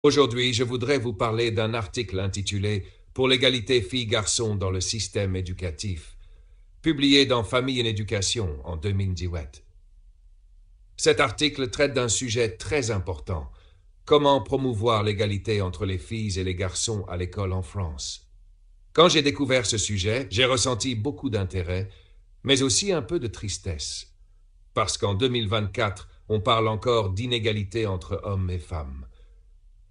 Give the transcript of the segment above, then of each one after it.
Aujourd'hui, je voudrais vous parler d'un article intitulé Pour l'égalité filles-garçons dans le système éducatif, publié dans Famille et Éducation en 2018. Cet article traite d'un sujet très important, comment promouvoir l'égalité entre les filles et les garçons à l'école en France. Quand j'ai découvert ce sujet, j'ai ressenti beaucoup d'intérêt, mais aussi un peu de tristesse, parce qu'en 2024, on parle encore d'inégalité entre hommes et femmes.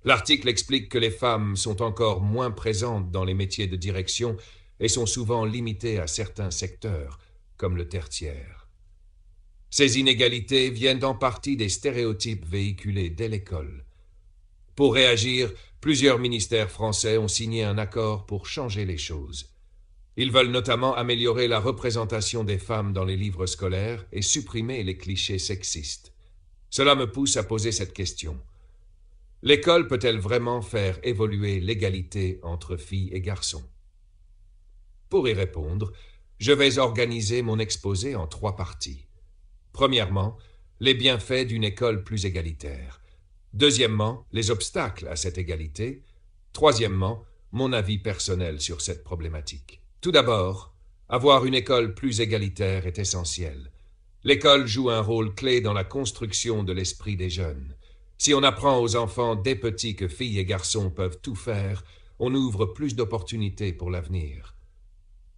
L'article explique que les femmes sont encore moins présentes dans les métiers de direction et sont souvent limitées à certains secteurs, comme le tertiaire. Ces inégalités viennent en partie des stéréotypes véhiculés dès l'école. Pour réagir, plusieurs ministères français ont signé un accord pour changer les choses. Ils veulent notamment améliorer la représentation des femmes dans les livres scolaires et supprimer les clichés sexistes. Cela me pousse à poser cette question. L'école peut-elle vraiment faire évoluer l'égalité entre filles et garçons? Pour y répondre, je vais organiser mon exposé en 3 parties. Premièrement, les bienfaits d'une école plus égalitaire. Deuxièmement, les obstacles à cette égalité. Troisièmement, mon avis personnel sur cette problématique. Tout d'abord, avoir une école plus égalitaire est essentiel. L'école joue un rôle clé dans la construction de l'esprit des jeunes. Si on apprend aux enfants dès petits que filles et garçons peuvent tout faire, on ouvre plus d'opportunités pour l'avenir.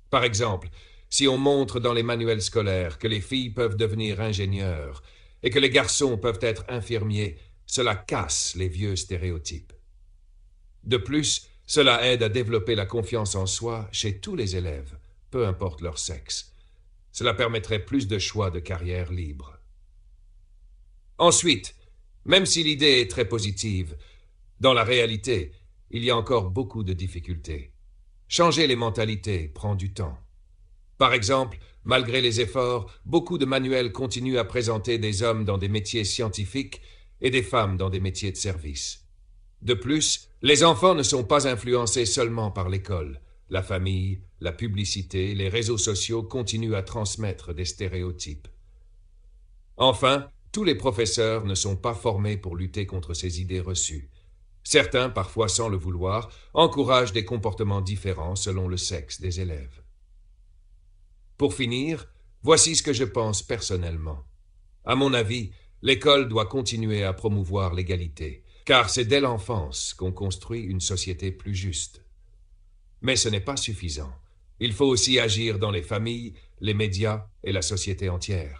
Par exemple, si on montre dans les manuels scolaires que les filles peuvent devenir ingénieurs et que les garçons peuvent être infirmiers, cela casse les vieux stéréotypes. De plus, cela aide à développer la confiance en soi chez tous les élèves, peu importe leur sexe. Cela permettrait plus de choix de carrière libre. Ensuite, même si l'idée est très positive, dans la réalité, il y a encore beaucoup de difficultés. Changer les mentalités prend du temps. Par exemple, malgré les efforts, beaucoup de manuels continuent à présenter des hommes dans des métiers scientifiques et des femmes dans des métiers de service. De plus, les enfants ne sont pas influencés seulement par l'école. La famille, la publicité, les réseaux sociaux continuent à transmettre des stéréotypes. Enfin, tous les professeurs ne sont pas formés pour lutter contre ces idées reçues. Certains, parfois sans le vouloir, encouragent des comportements différents selon le sexe des élèves. Pour finir, voici ce que je pense personnellement. À mon avis, l'école doit continuer à promouvoir l'égalité, car c'est dès l'enfance qu'on construit une société plus juste. Mais ce n'est pas suffisant. Il faut aussi agir dans les familles, les médias et la société entière.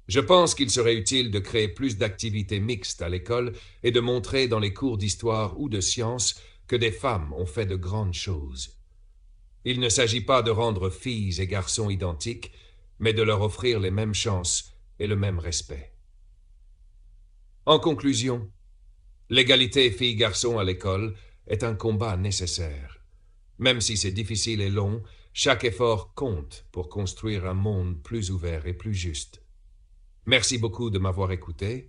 Je pense qu'il serait utile de créer plus d'activités mixtes à l'école et de montrer dans les cours d'histoire ou de sciences que des femmes ont fait de grandes choses. Il ne s'agit pas de rendre filles et garçons identiques, mais de leur offrir les mêmes chances et le même respect. En conclusion, l'égalité filles-garçons à l'école est un combat nécessaire. Même si c'est difficile et long, chaque effort compte pour construire un monde plus ouvert et plus juste. Merci beaucoup de m'avoir écouté.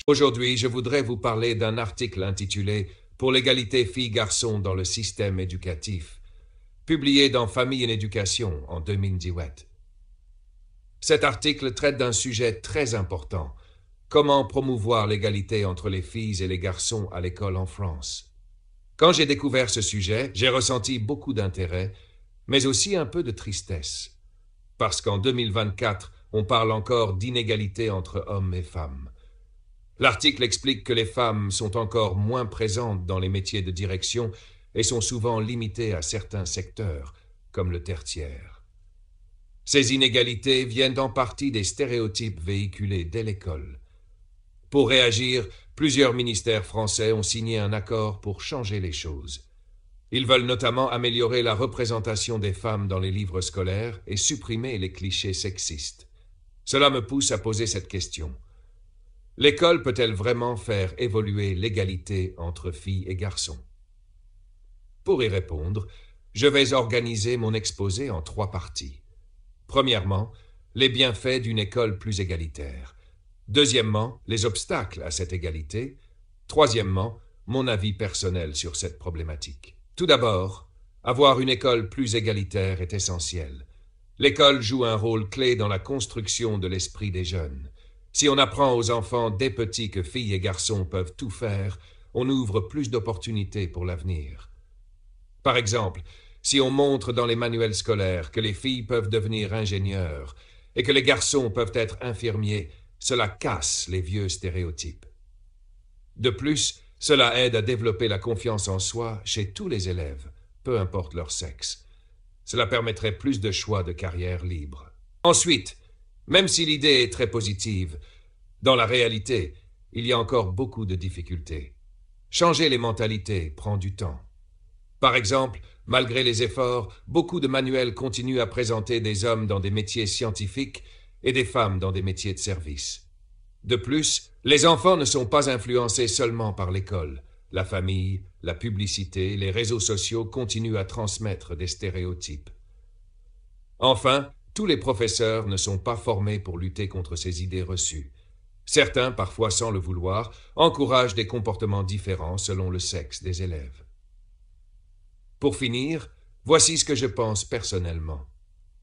Aujourd'hui, je voudrais vous parler d'un article intitulé Pour l'égalité filles-garçons dans le système éducatif, publié dans Famille et Éducation en 2018. Cet article traite d'un sujet très important, comment promouvoir l'égalité entre les filles et les garçons à l'école en France. Quand j'ai découvert ce sujet, j'ai ressenti beaucoup d'intérêt, mais aussi un peu de tristesse, parce qu'en 2024, on parle encore d'inégalité entre hommes et femmes. L'article explique que les femmes sont encore moins présentes dans les métiers de direction et sont souvent limitées à certains secteurs, comme le tertiaire. Ces inégalités viennent en partie des stéréotypes véhiculés dès l'école. Pour réagir, plusieurs ministères français ont signé un accord pour changer les choses. Ils veulent notamment améliorer la représentation des femmes dans les livres scolaires et supprimer les clichés sexistes. Cela me pousse à poser cette question. L'école peut-elle vraiment faire évoluer l'égalité entre filles et garçons? Pour y répondre, je vais organiser mon exposé en 3 parties. Premièrement, les bienfaits d'une école plus égalitaire. Deuxièmement, les obstacles à cette égalité. Troisièmement, mon avis personnel sur cette problématique. Tout d'abord, avoir une école plus égalitaire est essentiel. L'école joue un rôle clé dans la construction de l'esprit des jeunes. Si on apprend aux enfants dès petits que filles et garçons peuvent tout faire, on ouvre plus d'opportunités pour l'avenir. Par exemple, si on montre dans les manuels scolaires que les filles peuvent devenir ingénieurs et que les garçons peuvent être infirmiers, cela casse les vieux stéréotypes. De plus, cela aide à développer la confiance en soi chez tous les élèves, peu importe leur sexe. Cela permettrait plus de choix de carrière libre. Ensuite, même si l'idée est très positive, dans la réalité, il y a encore beaucoup de difficultés. Changer les mentalités prend du temps. Par exemple, malgré les efforts, beaucoup de manuels continuent à présenter des hommes dans des métiers scientifiques et des femmes dans des métiers de service. De plus, les enfants ne sont pas influencés seulement par l'école. La famille, la publicité, les réseaux sociaux continuent à transmettre des stéréotypes. Enfin, tous les professeurs ne sont pas formés pour lutter contre ces idées reçues. Certains, parfois sans le vouloir, encouragent des comportements différents selon le sexe des élèves. Pour finir, voici ce que je pense personnellement.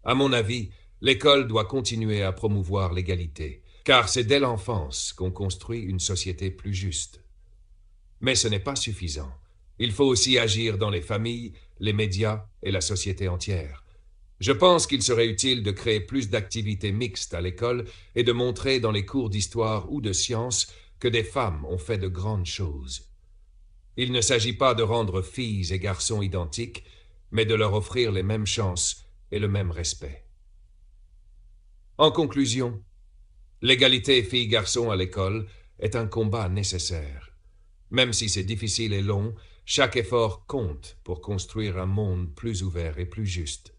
À mon avis, l'école doit continuer à promouvoir l'égalité, car c'est dès l'enfance qu'on construit une société plus juste. Mais ce n'est pas suffisant. Il faut aussi agir dans les familles, les médias et la société entière. Je pense qu'il serait utile de créer plus d'activités mixtes à l'école et de montrer dans les cours d'histoire ou de sciences que des femmes ont fait de grandes choses. Il ne s'agit pas de rendre filles et garçons identiques, mais de leur offrir les mêmes chances et le même respect. En conclusion, l'égalité filles-garçons à l'école est un combat nécessaire. Même si c'est difficile et long, chaque effort compte pour construire un monde plus ouvert et plus juste.